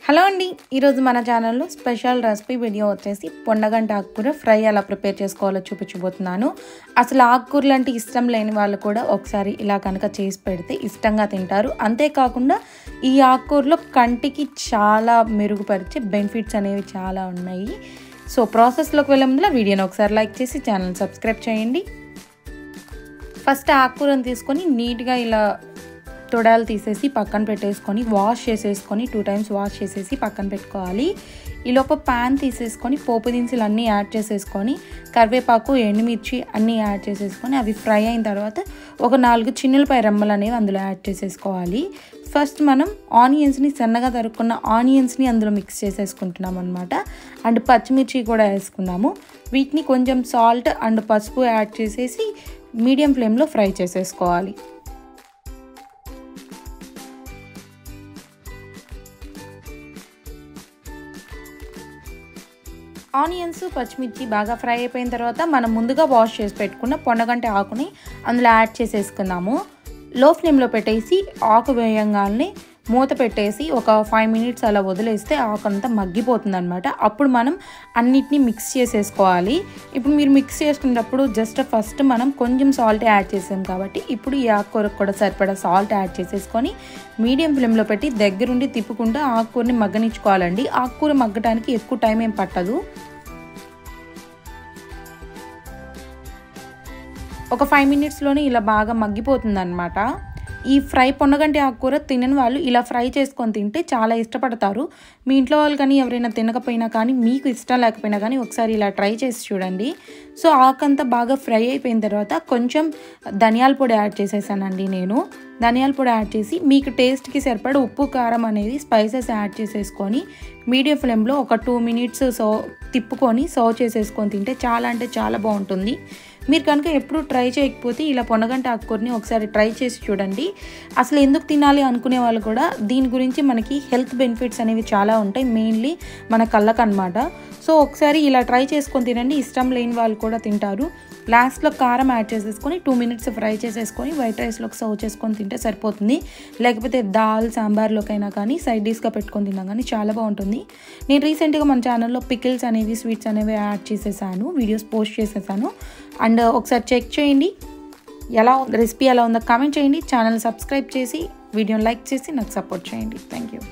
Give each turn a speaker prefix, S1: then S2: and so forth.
S1: Hello అండి, ఈరోజు మన ఛానల్లో స్పెషల్ రెసిపీ వీడియో వచ్చేసి పొన్నగంట ఆకుకూర ఫ్రై ఎలా ప్రిపేర్ చేసుకోవాలో చూపించబోతున్నాను. అసలు ఆకుకూరలు అంటే ఇష్టం లేని వాళ్ళు కూడా ఒకసారి ఇలా కనుక చేసి పెడితే ఇష్టంగా తింటారు. అంతేకాకుండా ఈ ఆకుకూరలో కంటికి చాలా మెరుగుపరిచే బెనిఫిట్స్ అనేవి చాలా ఉన్నాయి. సో ప్రాసెస్లోకి వెళ్ళే ముందులో వీడియోని ఒకసారి లైక్ చేసి ఛానల్ సబ్స్క్రైబ్ చేయండి. ఫస్ట్ ఆకుకూరను తీసుకొని నీట్గా ఇలా తొడాలు తీసేసి పక్కన పెట్టేసుకొని వాష్ చేసేసుకొని 2 times వాష్ చేసేసి పక్కన పెట్టుకోవాలి. ఈలోపు ప్యాన్ తీసేసుకొని పోపు దినుసులు అన్నీ యాడ్ చేసేసుకొని కరివేపాకు, ఎండుమిర్చి అన్నీ యాడ్ చేసేసుకొని అవి ఫ్రై అయిన తర్వాత ఒక 4 చిన్నులపై రెమ్మలు అనేవి అందులో యాడ్ చేసేసుకోవాలి. ఫస్ట్ మనం ఆనియన్స్ని సన్నగా తరుక్కున్న ఆనియన్స్ని అందులో మిక్స్ చేసేసుకుంటున్నాం అనమాట. అండ్ పచ్చిమిర్చి కూడా వేసుకున్నాము. వీటిని కొంచెం సాల్ట్ అండ్ పసుపు యాడ్ చేసేసి మీడియం ఫ్లేమ్లో ఫ్రై చేసేసుకోవాలి. ఆనియన్స్, పచ్చిమిర్చి బాగా ఫ్రై అయిపోయిన తర్వాత మనం ముందుగా వాష్ చేసి పెట్టుకున్న పొన్నగంట ఆకుని అందులో యాడ్ చేసేసుకున్నాము. లో ఫ్లేమ్లో పెట్టేసి ఆకు వేయంగానే మూత పెట్టేసి ఒక 5 minutes అలా వదిలేస్తే ఆకు అంతా మగ్గిపోతుంది అనమాట. అప్పుడు మనం అన్నిటినీ మిక్స్ చేసేసుకోవాలి. ఇప్పుడు మీరు మిక్స్ చేసుకునేటప్పుడు జస్ట్ ఫస్ట్ మనం కొంచెం సాల్ట్ యాడ్ చేసాం కాబట్టి ఇప్పుడు ఈ ఆకుకూరకు కూడా సరిపడా సాల్ట్ యాడ్ చేసేసుకొని మీడియం ఫ్లేమ్లో పెట్టి దగ్గరుండి తిప్పుకుంటూ ఆకుకూరని మగ్గనిచ్చుకోవాలండి. ఆకుకూర మగ్గడానికి ఎక్కువ టైం ఏం పట్టదు. ఒక 5 minutesలోనే ఇలా బాగా మగ్గిపోతుంది అనమాట. ఈ ఫ్రై పొన్నగంటి ఆకుకూర తినని వాళ్ళు ఇలా ఫ్రై చేసుకొని తింటే చాలా ఇష్టపడతారు. మీ ఇంట్లో వాళ్ళు కానీ ఎవరైనా తినకపోయినా కానీ మీకు ఇష్టం లేకపోయినా కానీ ఒకసారి ఇలా ట్రై చేసి చూడండి. సో ఆకంతా బాగా ఫ్రై అయిపోయిన తర్వాత కొంచెం ధనియాల పొడి యాడ్ చేసేసానండి. నేను ధనియాల పొడి యాడ్ చేసి మీకు టేస్ట్కి సరిపడ ఉప్పు, కారం అనేది స్పైసెస్ యాడ్ చేసేసుకొని మీడియం ఫ్లేమ్లో ఒక 2 minutes తిప్పుకొని సర్వ్ చేసేసుకొని తింటే చాలా అంటే చాలా బాగుంటుంది. మీరు కనుక ఎప్పుడు ట్రై చేయకపోతే ఇలా పొన్నగంట ఆకుకూరని ఒకసారి ట్రై చేసి చూడండి. అసలు ఎందుకు తినాలి అనుకునే వాళ్ళు కూడా దీని గురించి మనకి హెల్త్ బెనిఫిట్స్ అనేవి చాలా ఉంటాయి, మెయిన్లీ మన కళ్ళకు అనమాట. సో ఒకసారి ఇలా ట్రై చేసుకొని తినండి, ఇష్టం లేని వాళ్ళు కూడా తింటారు. లాస్ట్లో కారం యాడ్ చేసేసుకొని 2 minutes ఫ్రై చేసేసుకొని వైట్ రైస్లోకి సర్వ్ చేసుకొని తింటే సరిపోతుంది. లేకపోతే దాల్, సాంబార్లోకైనా కానీ సైడ్ డిష్గా పెట్టుకొని తిన్నా కానీ చాలా బాగుంటుంది. నేను రీసెంట్గా మన ఛానల్లో పికిల్స్ అనేవి, స్వీట్స్ అనేవి యాడ్ చేసేసాను, వీడియోస్ పోస్ట్ చేసేసాను. అండ్ ఒకసారి చెక్ చేయండి, రెసిపీ ఎలా ఉందో కామెంట్ చేయండి. ఛానల్ సబ్స్క్రైబ్ చేసి వీడియోని లైక్ చేసి నాకు సపోర్ట్ చేయండి. Thank you.